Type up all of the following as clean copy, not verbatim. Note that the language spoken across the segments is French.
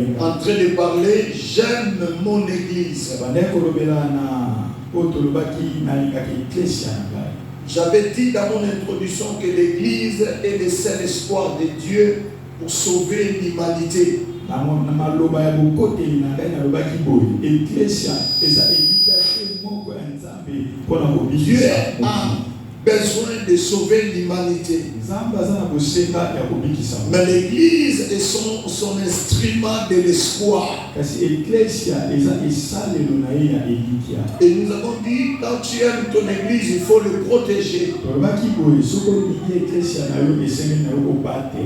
En train de parler, j'aime mon église. J'avais dit dans mon introduction que l'église est le seul espoir de Dieu pour sauver l'humanité. Dieu a besoin de sauver l'humanité. Mais l'église est son instrument de l'espoir. Et nous avons dit, quand tu aimes ton église, il faut le protéger.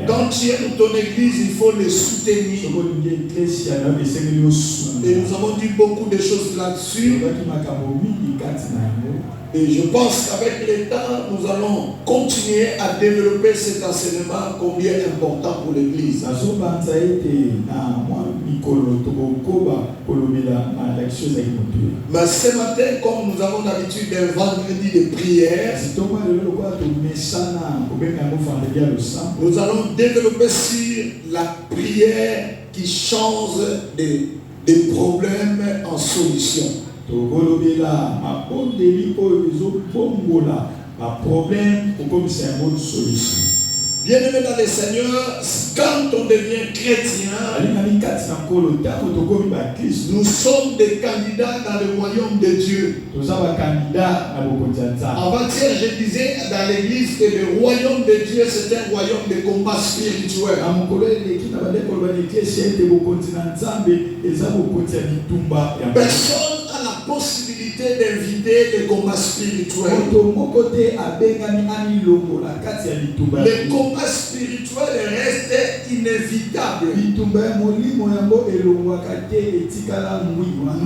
Quand tu aimes ton église, il faut le soutenir. Et nous avons dit beaucoup de choses là-dessus. Et je pense qu'avec le temps, nous allons continuer à développer cet enseignement combien important pour l'Église. Mais ce matin, comme nous avons l'habitude d'un vendredi de prière, nous allons développer sur la prière qui change des problèmes en solution. Bien-aimés dans le Seigneur, quand on devient chrétien, nous sommes des candidats dans le royaume de Dieu. Avant-hier, je disais dans l'église que le royaume de Dieu, c'est un royaume de combat spirituel. Personne n'a la possibilité d'inviter le combat spirituel. Le combat spirituel reste inévitable.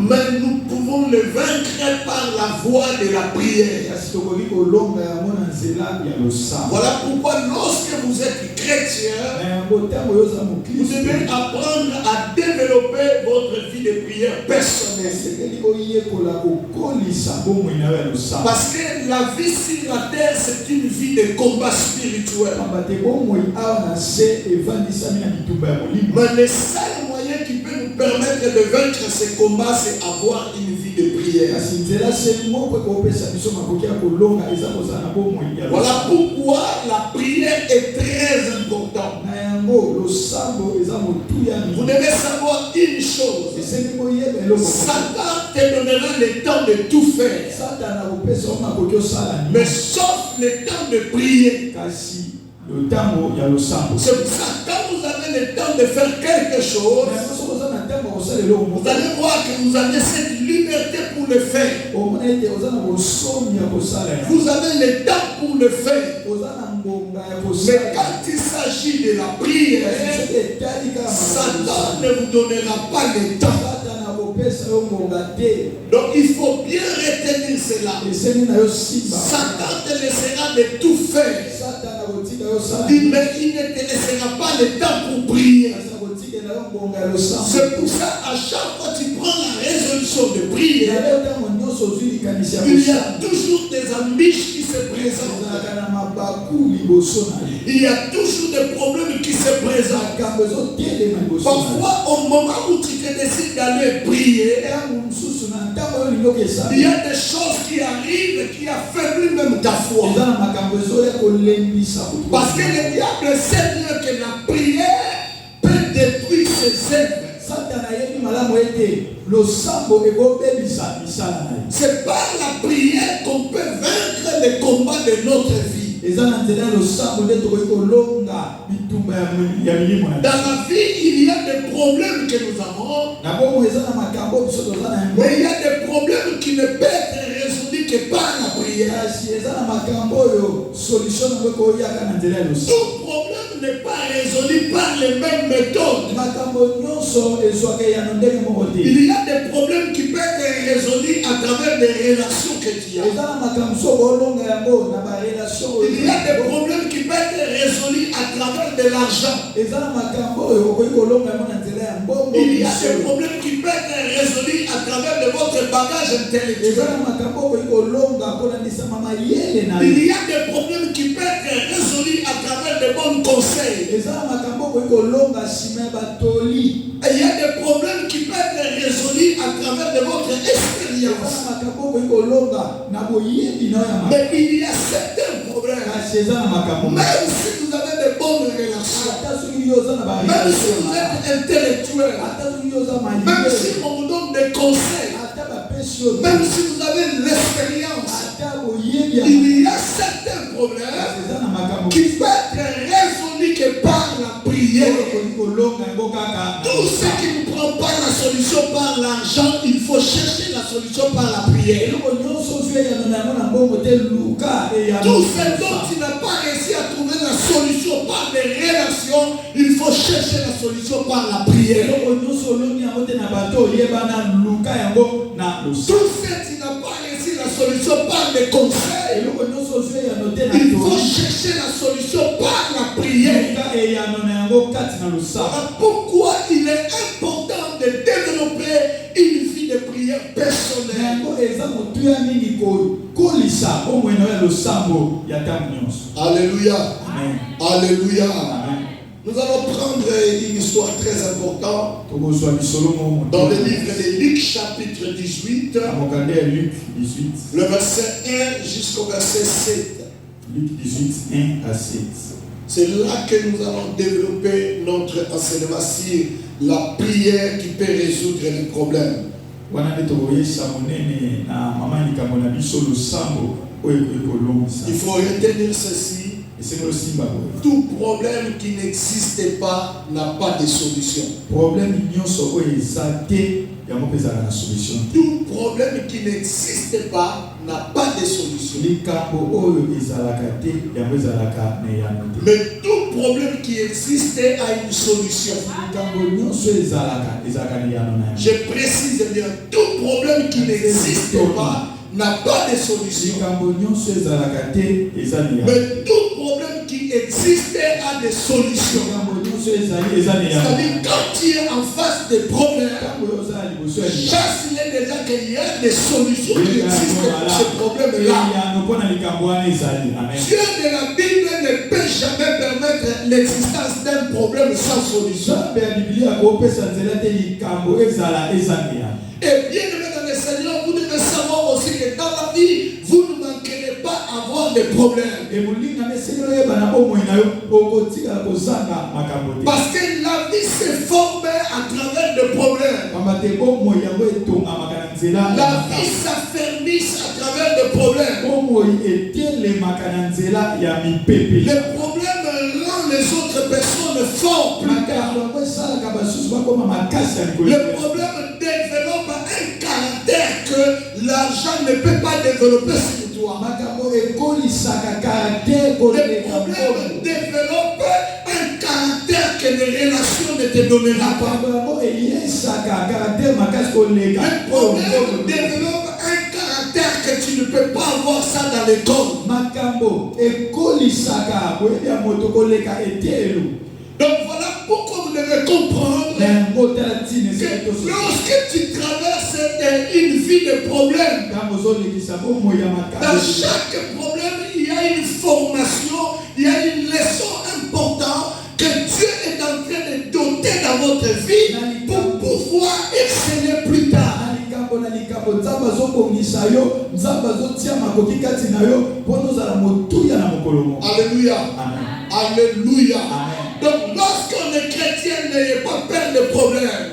Mais nous pouvons le vaincre par la voie de la prière. Voilà pourquoi lorsque vous êtes chrétien, vous devez apprendre à développer votre vie de prière personnelle. Parce que la vie sur la terre, c'est une vie de combat spirituel. Mais le seul moyen qui peut nous permettre de vaincre ces combats, c'est avoir une vie de prière. Voilà pourquoi la prière est très importante. Vous devez savoir une chose. Satan te donnera le temps de tout faire. Mais sauf le temps de prier. C'est pour ça que quand vous avez le temps de faire quelque chose, vous allez voir que vous avez cette liberté pour le faire. Vous avez le temps pour le faire. Mais quand il s'agit de la prière, Satan ne vous donnera pas le temps. Donc il faut bien retenir cela. Satan te laissera de tout faire. Mais il ne te laissera pas le temps pour prier. C'est pour ça à chaque fois que tu prends la résolution de prier, il y a toujours des embûches qui se présentent. Il y a toujours des problèmes qui se présentent. Parfois, au moment où tu te décides d'aller prier, il y a des choses qui arrivent qui affaiblissent même ta foi. Parce que le diable sait bien que la prière peut détruire ses œuvres. C'est par la prière qu'on peut vaincre les combats de notre vie. Dans la vie, il y a des problèmes que nous avons, mais il y a des problèmes qui ne peuvent être résolus que par la prière. Tout problème n'est pas résolu par les mêmes méthodes. Il y a des problèmes qui peuvent être résolus à travers des relations que tu as. Il y a des problèmes qui peuvent être résolus à travers de l'argent. Il y a des problèmes qui peuvent être résolus à travers de votre bagage intellectuel. Il y a des problèmes qui peuvent être résolus à travers de bons conseils. Et il y a des l'expérience. Mais il y a certains problèmes. Même si vous avez de bonnes relations, même si vous êtes intellectuel, même si on vous donne des conseils, même si vous avez l'expérience, il y a certains problèmes qui peuvent être résolus que par la prière. Tout ce qui ne prend pas la solution par l'argent, il faut chercher la solution par la prière. Tout ce dont tu n'as pas réussi à trouver la solution par des relations, il faut chercher la solution par la prière. Tout ce qui n'a pas réussi la solution par des conseils, il faut chercher la solution par la prière. Pourquoi il est important de développer une vie de prière personnelle? Alléluia. Amen. Alléluia. Amen. Nous allons prendre une histoire très importante dans le livre de Luc chapitre 18, le verset 1 jusqu'au verset 7. Luc 18, 1 à 7. C'est là que nous allons développer notre enseignement sur la prière qui peut résoudre les problèmes. Il faut retenir ceci. Tout problème qui n'existe pas n'a pas de solution. Tout problème qui n'existe pas n'a pas de solution. Mais tout problème qui existe a une solution. Je précise bien, tout problème qui n'existe pas n'a pas de solution. Mais tout problème qui existe a des solutions. C'est-à-dire, quand tu es en face des problèmes, chasse-les déjà qu'il y a des solutions qui existent pour ce problème-là. Dieu de la Bible ne peut jamais permettre l'existence d'un problème sans solution. Et bien aimé dans le Seigneur, vous devez savoir aussi que dans la vie, vous ne manquerez pas à avoir des problèmes. Parce que la vie se forme à travers des problèmes. La vie s'affermit à travers des problèmes. Les problèmes rendent les autres personnes fortes plus tard. Les problèmes développent un caractère que l'argent ne peut pas développer sur toi. Les problèmes développent un caractère que les relations ne te donneront pas. Les problèmes développent un caractère que tu ne peux pas avoir ça dans l'école. Donc voilà pourquoi vous devez comprendre que lorsque tu traverses une vie de problèmes, dans chaque problème, il y a une formation, il y a une leçon importante que Dieu est en train de doter dans votre vie pour pouvoir exceller plus tard. Alléluia. Alléluia. Donc lorsqu'on est chrétien, n'ayez pas peur de problème.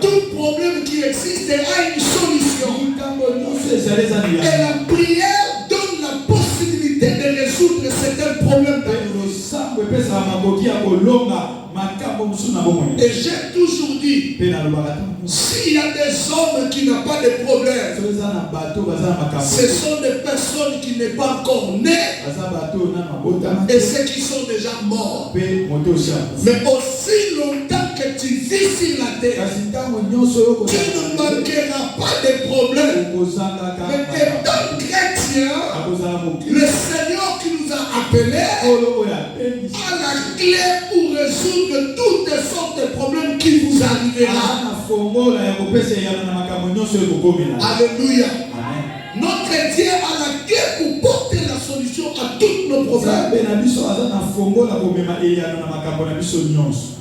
Tout problème qui existe a une solution. Et la prière donne la possibilité de résoudre certains problèmes. Et j'ai toujours dit, s'il y a des hommes qui n'ont pas de problème, ce sont des personnes qui n'est pas encore nées et ceux qui sont déjà morts. Mais aussi longtemps que tu vis sur la terre, tu ne manqueras pas de problèmes. Mais étant chrétien, le Seigneur qui nous a appelés a la clé pour résoudre toutes sortes de problèmes qui vous arriveront. Alléluia. Notre Dieu a la clé pour porter la solution à tous nos problèmes.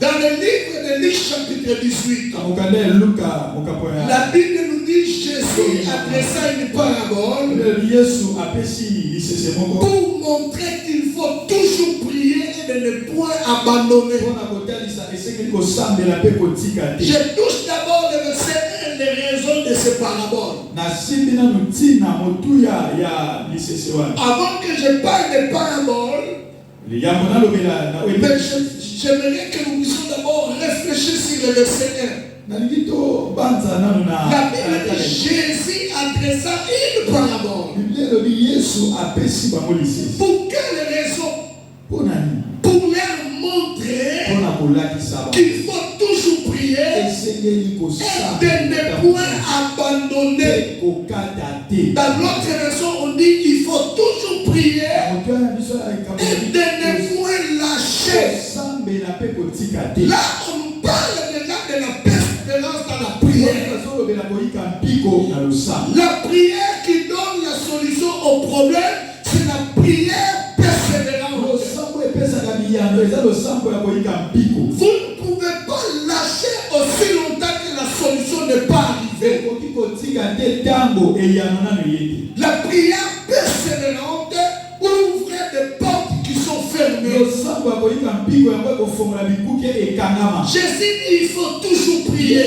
Dans le livre de Luc chapitre 18, la Bible nous dit dit Jésus adressa une parabole pour montrer qu'il faut toujours prier et de ne point abandonner. Je touche d'abord le verset 1, les raisons de ces paraboles. Avant que je parle des paraboles, mais j'aimerais que nous puissions d'abord réfléchir sur le verset 1. La Bible dit Jésus adressa une parabole. Pour quelle raison? Pour leur montrer qu'il faut toujours prier et de ne point abandonner. Dans l'autre version, on dit qu'il faut toujours prier et de ne point lâcher. Là, on parle déjà de la persévérance dans la prière. La prière qui donne la solution au problème, c'est la prière persévérante. Vous ne pouvez pas lâcher aussi longtemps que la solution n'est pas arrivée. La prière persévérante ouvre des portes qui sont fermées. Jésus dit il faut toujours prier. Et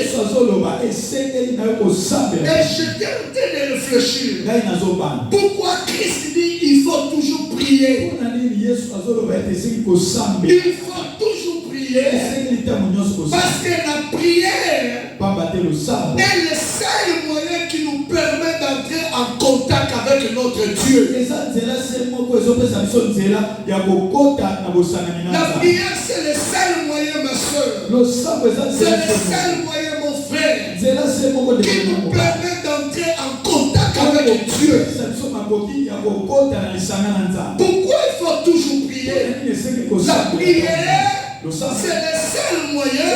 j'étais en train de réfléchir. Pourquoi Christ dit il faut toujours prier? Il faut toujours prier. Parce que la prière est le seul moyen qui nous permet d'entrer en contact avec notre Dieu. La prière, c'est le seul moyen, ma soeur. C'est le seul moyen, mon frère, qui nous permet d'entrer en contact avec Dieu. Pourquoi il faut toujours prier? La prière, c'est le seul moyen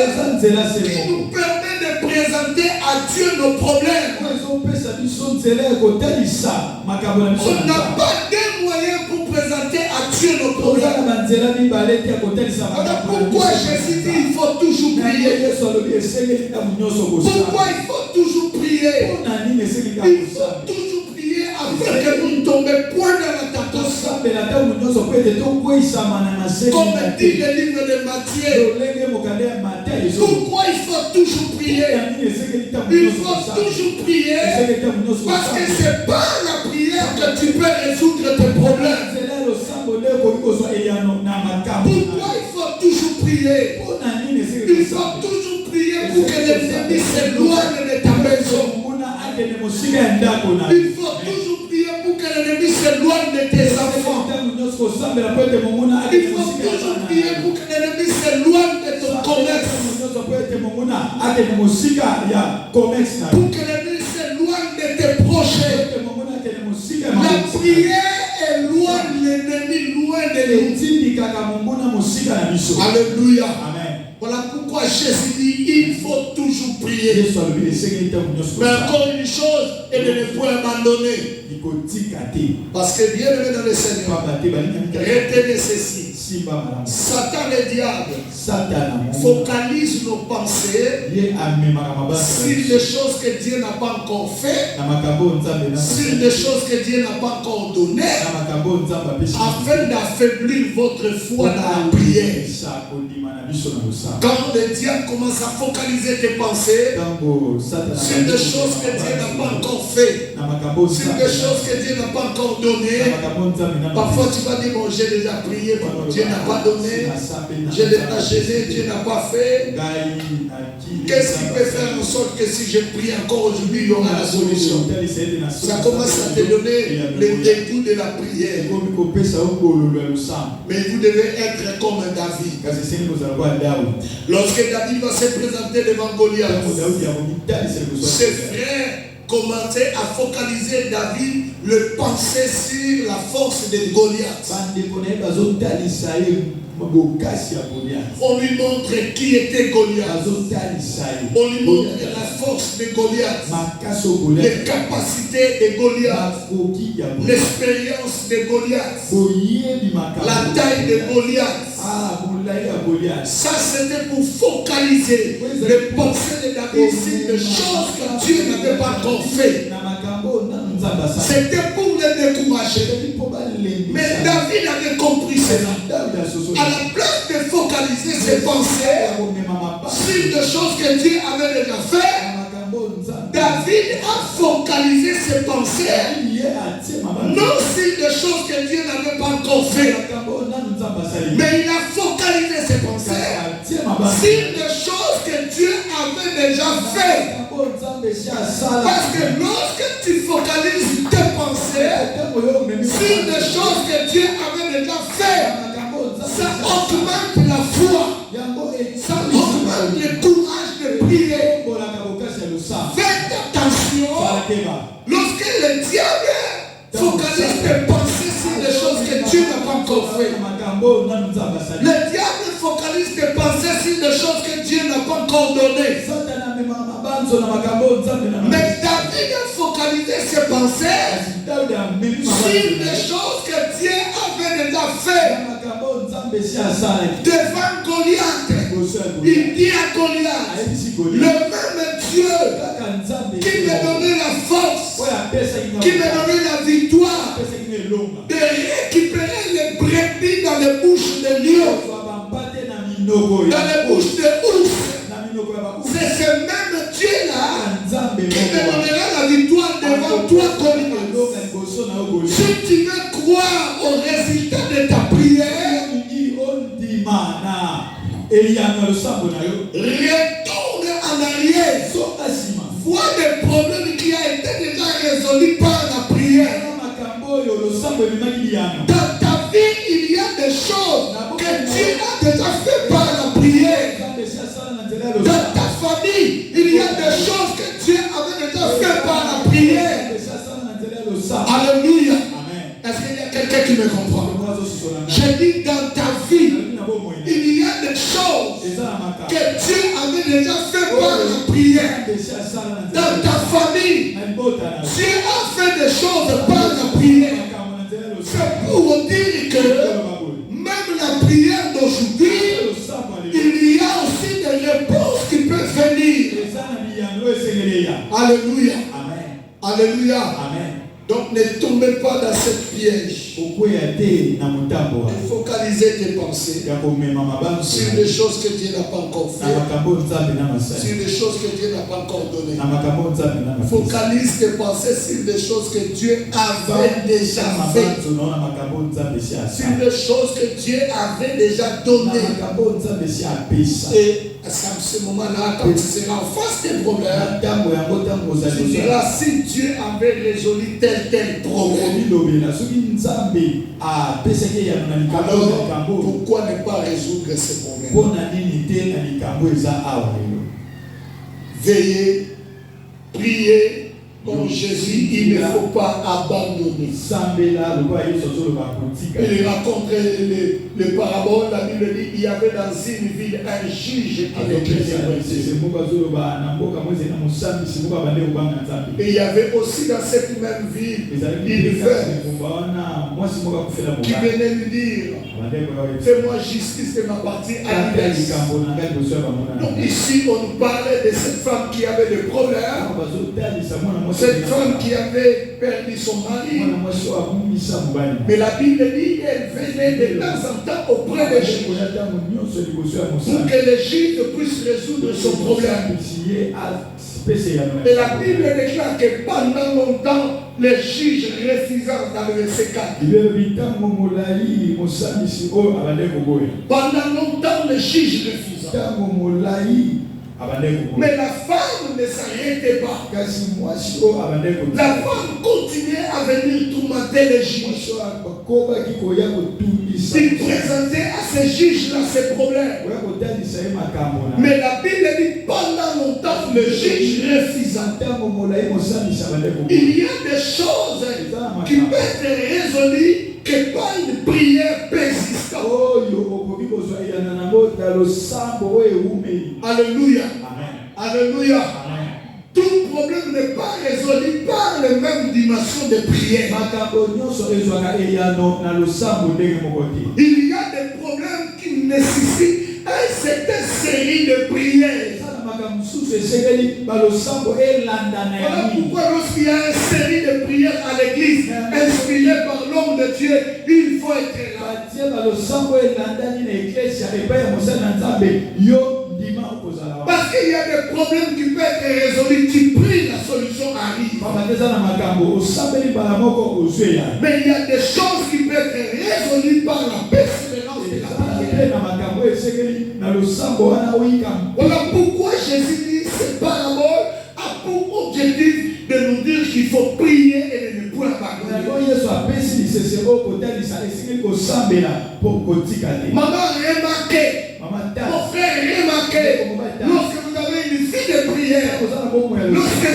qui nous permet de présenter à Dieu nos problèmes. On n'a pas de moyens pour présenter à Dieu nos problèmes. Voilà pourquoi Jésus dit il faut toujours prier. Pourquoi il faut toujours prier? Il faut toujours prier afin que nous ne tombions point dans la tentation. Comme dit le livre de Matthieu. Pourquoi il faut toujours prier? Il faut toujours prier parce que c'est par la prière que tu peux résoudre tes problèmes. Pourquoi il faut toujours prier? Il faut toujours prier pour que l'ennemi s'éloigne de ta maison. Il faut toujours prier pour que l'ennemi s'éloigne de tes enfants. Il faut toujours prier pour que l'ennemi s'éloigne de ton commerce. Pour que l'ennemi s'éloigne de tes projets. La prière éloigne l'ennemi loin de nous. Alléluia. Voilà pourquoi Jésus dit il faut toujours prier. Mais encore une chose, et de ne point abandonner. Parce que bien aimé dans le Seigneur, retenez ceci. Satan le diable focalise nos pensées sur des choses que Dieu n'a pas encore fait, sur des choses que Dieu n'a pas encore données, afin d'affaiblir votre foi dans la prière. Quand le diable commence à focaliser tes pensées sur des choses que Dieu n'a pas encore fait, sur des choses que Dieu n'a pas encore données, parfois tu vas dire bon, j'ai déjà prié, Dieu n'a pas donné, j'ai déjà gêné, Dieu n'a pas fait. Qu'est-ce qui peut faire en sorte que si je prie encore aujourd'hui, il y aura la solution? Ça commence à te donner le dégoût de la prière. Mais vous devez être comme David. Lorsque David va se présenter devant Goliath, ses frères commençaient à focaliser David, le penser sur la force de Goliath. On lui montre qui était Goliath. On lui montre la force de Goliath, les capacités de Goliath, l'expérience de Goliath, la taille de Goliath. Ça, c'était pour focaliser les pensées de David sur des choses que Dieu n'avait pas encore fait. C'était pour les décourager. Mais David avait compris cela. À la place de focaliser ses pensées sur des choses que Dieu avait déjà fait, David a focalisé ses pensées non sur des choses que Dieu n'avait pas encore fait, mais il a focalisé ses pensées sur des choses que Dieu avait déjà fait. Parce que lorsque tu focalises tes pensées sur des choses que Dieu avait déjà fait, ça augmente la foi, ça augmente le courage de prier. Faites attention, lorsque le diable focalise tes pensées sur des choses que Dieu n'a pas encore fait. Le diable focalise tes pensées sur des choses que Dieu n'a pas encore données. Mais David a focalisé ses pensées sur des choses que Dieu avait déjà fait. Devant Goliath, il dit à Goliath, le même Dieu qui me donnait la force, qui me donnait la victoire de récupérer les brebis dans les bouches de lions, dans les bouches de ours. C'est ce même Dieu-là qui te donnera la victoire devant toi, Goliath. Si tu veux croire au résultat de ta prière, retourne en arrière. Vois des problèmes qui ont été déjà résolus par la prière. Dans ta vie, il y a des choses que Dieu a déjà fait par la prière. Dans ta famille, il y a des choses que Dieu avait déjà fait par la prière. Alléluia. Est-ce qu'il y a quelqu'un qui me comprend? Je dis dans ta vie, il y a des choses que Dieu avait déjà fait par la prière. Dans ta famille, Dieu a fait des choses par la prière. C'est pour dire que même la prière d'aujourd'hui, il y a aussi des réponses qui peuvent venir. Alléluia. Alléluia. Donc ne tombez pas dans cette piège. Focalisez tes pensées sur des choses que Dieu n'a pas encore fait, sur des choses que Dieu n'a pas encore données. Focalise tes pensées sur des choses que Dieu avait déjà fait, sur des choses que Dieu avait déjà données. Et à ce moment-là, quand tu seras en face des problèmes, tu diras si Dieu avait résolu tel problème. Alors, pourquoi ne pas résoudre ces problèmes? Veillez, priez comme Jésus, il ne faut pas abandonner. Il raconte les paraboles, la Bible dit il y avait dans une ville un juge qui était et il y avait aussi dans cette même ville une veuve qui venait lui dire fais-moi justice de ma partie à l'Église. Donc ici on nous parlait de cette femme qui avait des problèmes. Cette femme qui avait perdu son mari, mais la Bible dit qu'elle venait de temps en temps auprès des juges pour que les juges puissent résoudre son problème. Et la Bible déclare que pendant longtemps, les juges refusèrent dans le verset 4. Pendant longtemps, les juges refusèrent. Mais la femme ne s'arrêtait pas. La femme continuait à venir tourmenter les juges. Il présentait à ces juges-là ses problèmes. Mais la Bible dit pendant longtemps, le juge refusa. Il y a des choses qui peuvent être résolues que par une prière persistante. Alléluia. Amen. Alléluia. Amen. Tout problème n'est pas résolu par la même dimension de prière. Il y a des problèmes qui nécessitent une certaine série de prières. Voilà pourquoi lorsqu'il y a une série de prières à l'église inspirée par l'homme de Dieu, il faut être là. Parce qu'il y a des problèmes qui peuvent être résolus, tu pries, la solution arrive. Mais il y a des choses qui peuvent être résolues par la persévérance de la prière. Voilà pourquoi Jésus dit cette parabole a pour objectif de nous dire qu'il faut prier et de ne point abandonner. Maman a remarqué, mon frère a remarqué, lorsque vous avez une vie de prière, lorsque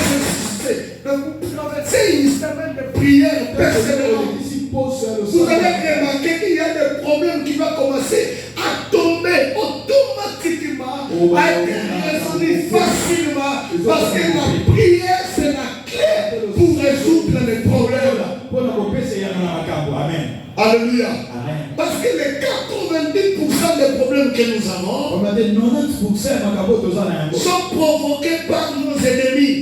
c'est une semaine de prière persévérante, vous allez remarquer qu'il y a des problèmes qui vont commencer à tomber automatiquement, à être résolus facilement, parce que la prière c'est la clé pour résoudre les problèmes. Amen. Alléluia. Amen. Parce que les 90% des problèmes que nous avons sont provoqués par nos ennemis,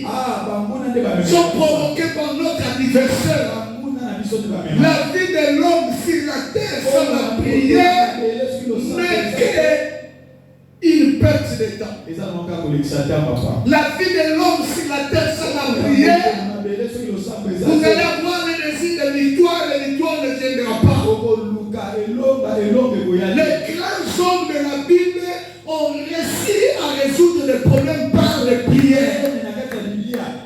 sont provoqués par notre adversaire. La vie de l'homme sur la terre sans la prière n'est qu'une perte de temps. La vie de l'homme sur la terre sans la prière, vous allez avoir le désir de victoire, la victoire ne viendra pas. Les grands hommes de la Bible ont réussi à résoudre les problèmes par les prières.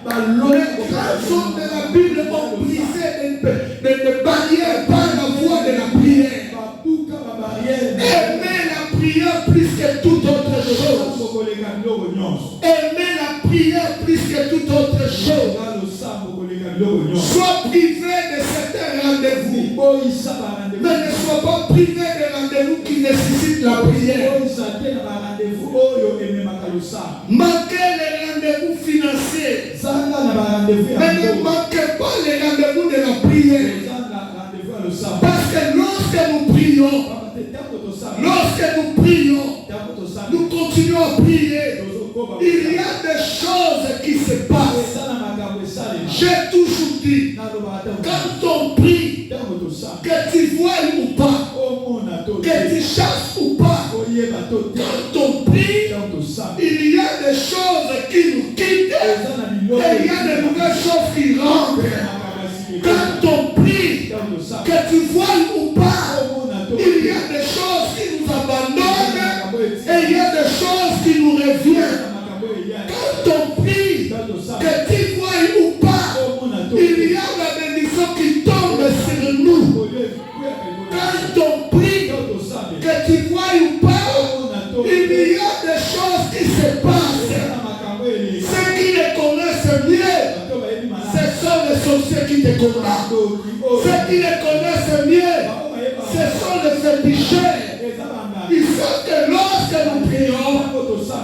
Les grands hommes de la Bible ont brisé des barrières par la voie de la prière. Aimer la prière plus que toute autre chose. Aimer la prière plus que toute autre chose. Sois privé de certains rendez-vous, mais ne sois pas privé de rendez-vous qui nécessitent la prière. Manquez les rendez-vous financiers, mais ne manquez pas les rendez-vous de la prière. Parce que lorsque nous prions, nous continuons à prier, il y a des choses qui se passent. J'ai toujours dit, quand on prie, que tu vois ou pas, que tu chasses ou pas, quand on prie, il y a des choses qui nous quittent et il y a de nouvelles choses qui rentrent. Quand on prie, que tu vois ou pas, il y a des choses qui nous abandonnent et il y a des choses qui nous reviennent. Quand on prie, que tu vois ou pas, il y a la bénédiction qui tombe sur nous. Quand on prie, que tu vois ou pas, il y a des choses qui se passent. Ceux qui les connaissent mieux, ce sont les sorciers qui te connaissent. Ceux qui les connaissent mieux, ce sont les féticheurs. Ils savent que lorsque nous prions,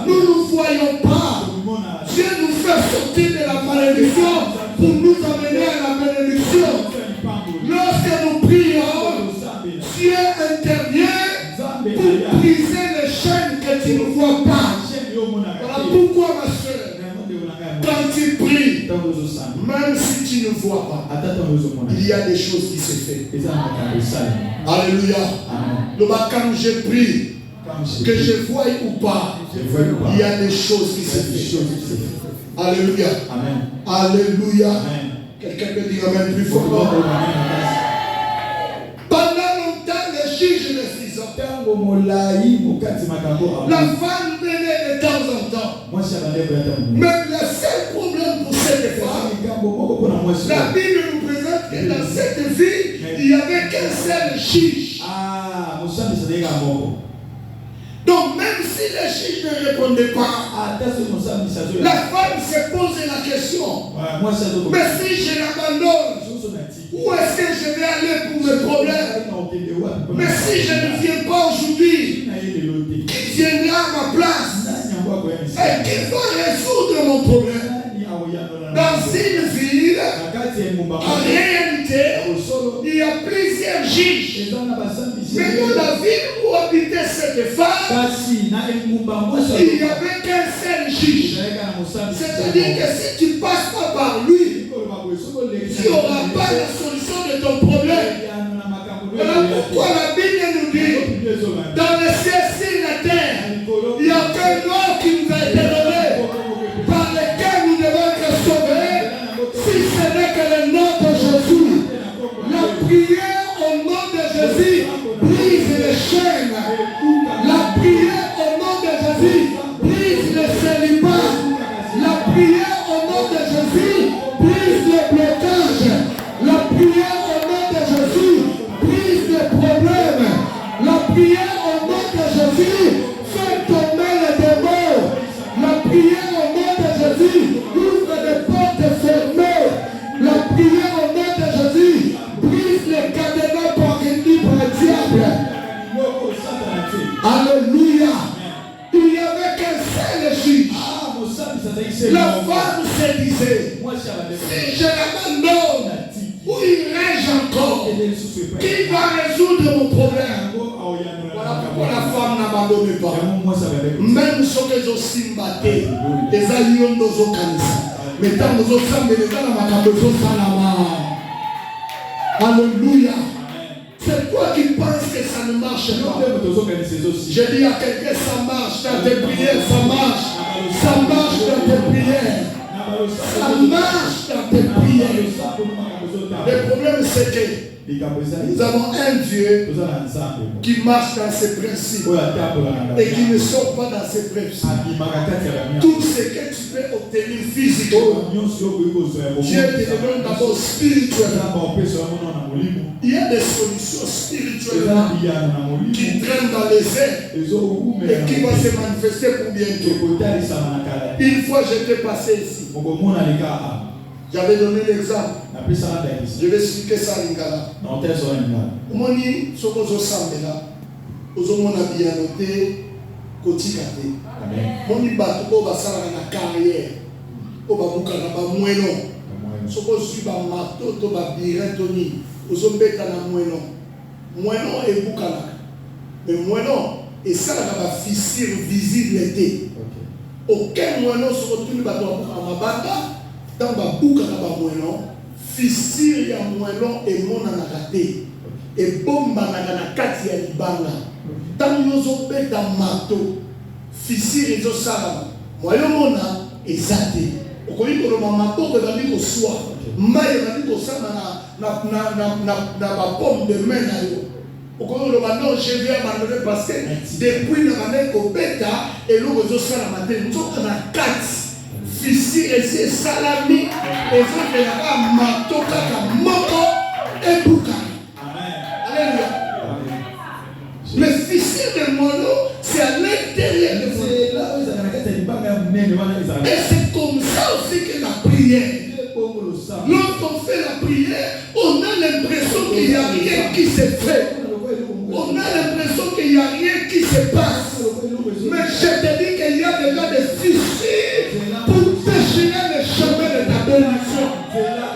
nous ne voyons pas. Dieu nous fait sortir de la malédiction pour nous amener à la bénédiction. Lorsque nous prions, Dieu intervient pour briser les chaînes que tu ne vois pas. Voilà pourquoi, ma soeur, quand tu pries, même si tu ne vois pas, il y a des choses qui se font. Alléluia. Quand je prie, que je voie ou pas, il y a des choses qui se font. Alléluia. Amen. Alléluia. Amen. Quelqu'un peut dire Amen plus fort. Pendant longtemps, les juges les disent. La femme venait de temps en temps. Même le seul problème pour cette femme, la Bible nous présente que dans cette vie, il n'y avait qu'un seul juge. Donc même si les juges ne répondaient pas, la femme se pose la question, mais si je l'abandonne, où Où est-ce que je vais aller pour mes problèmes? Mais si je ne viens pas aujourd'hui, qui viendra à ma place et qui va résoudre mon problème? Dans une ville, en réalité, il y a plusieurs juges. Mais dans la ville où habitait cette femme, il n'y avait qu'un seul juge. C'est-à-dire que si tu ne passes pas par lui, tu n'auras pas la solution de ton problème. Voilà pourquoi la Bible nous dit, dans le ciel et la terre, il n'y a qu'un nom qui nous a été donné, par lequel nous devons être sauvés, si ce n'est que le nom de Jésus. La prière au nom de Jésus brise les chaînes. La prière au nom de Jésus brise le célibat. La prière au nom de Jésus brise le blocage. La prière au nom de Jésus brise les problèmes. La prière au nom de Jésus fait tomber les démons. La prière au nom de Jésus ouvre les portes fermées. La prière au nom de Jésus brise les cadenas pourris par le diable. Alléluia. Il n'y avait qu'un seul juge. La femme se disait, si je l'abandonne, où irai-je encore? Qui va résoudre mon problème? Voilà pourquoi la femme n'abandonne pas. Même ce que je suis battu, les alliés de nos canisa. Mais tant que nous sommes les Alléluia. C'est toi qui penses que ça ne marche pas. Je dis à quelqu'un, ça marche dans tes prières, ça marche. Ça marche dans tes prières. Ça marche dans tes prières. Le problème c'est que nous avons un Dieu qui marche dans ses principes et qui ne sort pas dans ses principes. Tout ce que tu peux obtenir physiquement, Dieu te donne d'abord spirituellement. Il y a des solutions spirituellement qui traînent dans les airs et qui vont se manifester pour bientôt. Une fois j'étais passé ici. J'avais donné l'exemple. Je vais expliquer ça à Lingala. Moni, ce que je sens là, on a bien noté, Kotikate. Moni bateau, va ça la carrière. On va boucler là-bas, moellon. Ce que je suis dans marteau, on va bien Tony. On va mettre dans moellon. Moellon et boucala. Mais moellon, et ça, la fissure visible était. Aucun moellon se retrouve dans ma bata. Dans ma boucle, fissure ya moellon et mon anakate et bomba na kati ya libanga. Tant nous bête dans marteau, fissure et osala. Moellon mona ezate. Okoli ko mama to de bandi ko soir. Mai bandi ko sama na ba pomme de main na yo. Okoli ko bando je viens m'amener parce que depuis na bande ko beta et lo ko osala matin. Nzoka na kati. Ici, et c'est salami, et c'est la matoka moko et bouka. Alléluia. Le fissure de mono, c'est à l'intérieur de vous. Et c'est comme ça aussi que la prière. Lorsqu'on fait la prière, on a l'impression qu'il n'y a rien qui se fait. On a l'impression qu'il n'y a rien qui se passe. Mais je te dis qu'il y a déjà des fissures pour déchirer le chemin de ta bénédiction.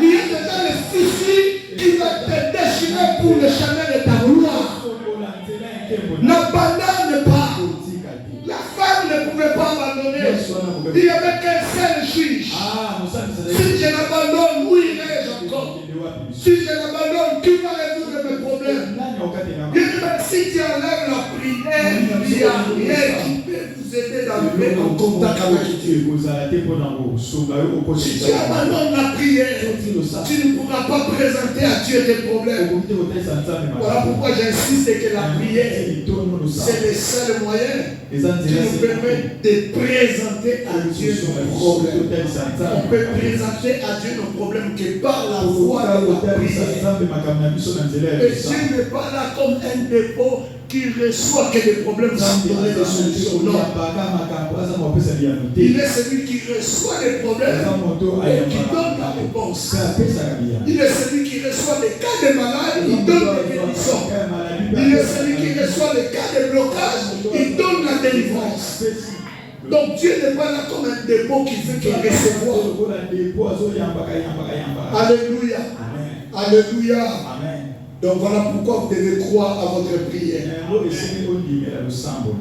Il y a déjà les fissures qui vont te déchirer pour le chemin de ta gloire. N'abandonne pas. La femme ne pouvait pas abandonner. Il n'y avait qu'un seul juge. Si je l'abandonne, où irai-je encore? Si je l'abandonne, qui va résoudre mes problèmes? Si tu enlèves la prière, il n'y a rien qui peut vous aider dans le mettre en contact avec Dieu. Si tu abandonnes la prière, tu ne pourras pas présenter à Dieu tes problèmes. Voilà pourquoi j'insiste que la prière, c'est le seul moyen qui nous permet de présenter à Dieu nos problèmes. On peut présenter à Dieu nos problèmes que par la voie de la prière. Et Dieu n'est pas là comme un dépôt qui reçoit que des problèmes sans donner des solutions. Non. Il est celui qui reçoit les problèmes et qui donne la réponse. Il est celui qui reçoit les cas de malade, il donne la guérison. Il est celui qui reçoit les cas de blocage, il donne la délivrance. Donc Dieu n'est pas là comme un dépôt qui fait qu'il recevoir. Alléluia. Alléluia. Donc voilà pourquoi vous devez croire à votre prière.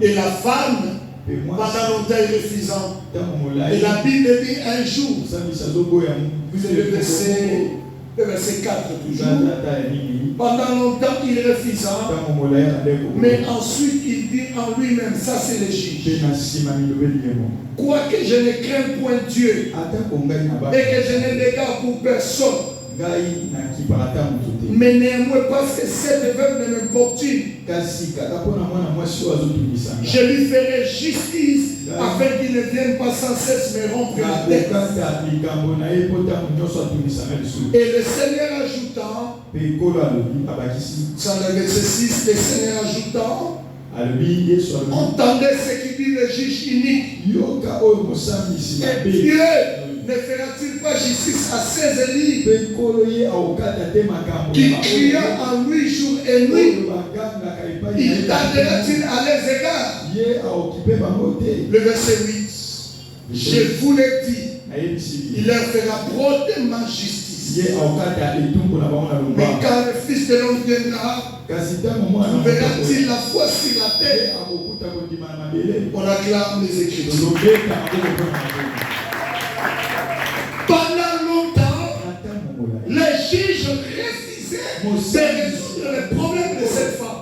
Et la femme, pendant longtemps, est refusant. Et la Bible dit un jour, vous avez le verset 4 toujours. Pendant longtemps, il est refusant. Mais ensuite, il dit en lui-même, ça c'est le juge. Quoique je ne crains point Dieu et que je n'ai d'égard pour personne. Mais néanmoins, parce que cette veuve ne m'importune, je lui ferai justice afin qu'il ne vienne pas sans cesse me rompre la tête. Et le Seigneur ajoutant, dans le verset 6, le Seigneur ajoutant, entendez ce qu'il dit le juge unique. Et Dieu ne fera-t-il pas justice à ses élus qui crient en lui jour et nuit? Il tardera-t-il à les égards? Le verset 8. Je vous l'ai dit, il leur fera promptement justice. Mais quand le Fils de l'homme viendra, verra-t-il la foi sur la terre? On acclame les Écritures. Pendant longtemps, les juges refusaient de résoudre les problèmes de cette femme.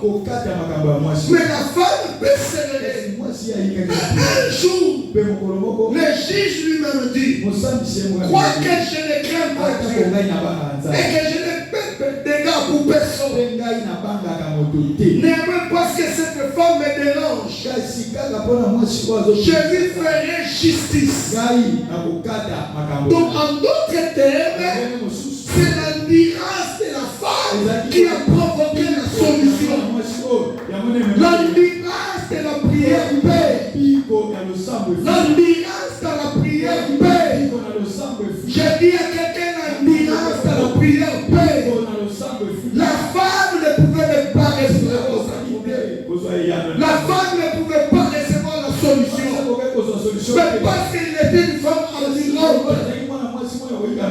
Mais la femme persévérait. Un jour, le juge lui-même dit, quoique je ne crains pas Dieu et que je ne peux d'égard pour personne, néanmoins parce que cette femme me dérange, je lui ferai justice. Donc en d'autres termes, c'est l'endurance de la femme qui a provoqué la solution. L'endurance de la prière paix. L'endurance de la prière paix. Je dis à quelqu'un l'endurance de la prière paix. La femme ne pouvait pas recevoir sa responsabilité. La femme ne pouvait pas recevoir la solution. Mais parce qu'elle était une femme endurante.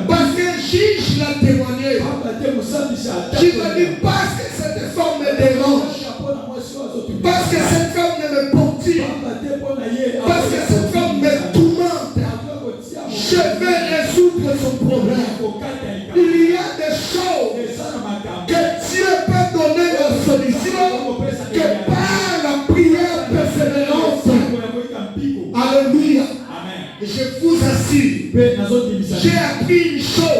Parce qu'un juge l'a témoigné. Tu m'as dit parce que cette femme me dérange. Parce que cette femme ne me porte. Parce que cette femme me tourmente. Je vais résoudre son problème. Il y a des choses que Dieu peut donner la solution que par la prière persévérante. Alléluia. Je vous assure, j'ai appris une chose.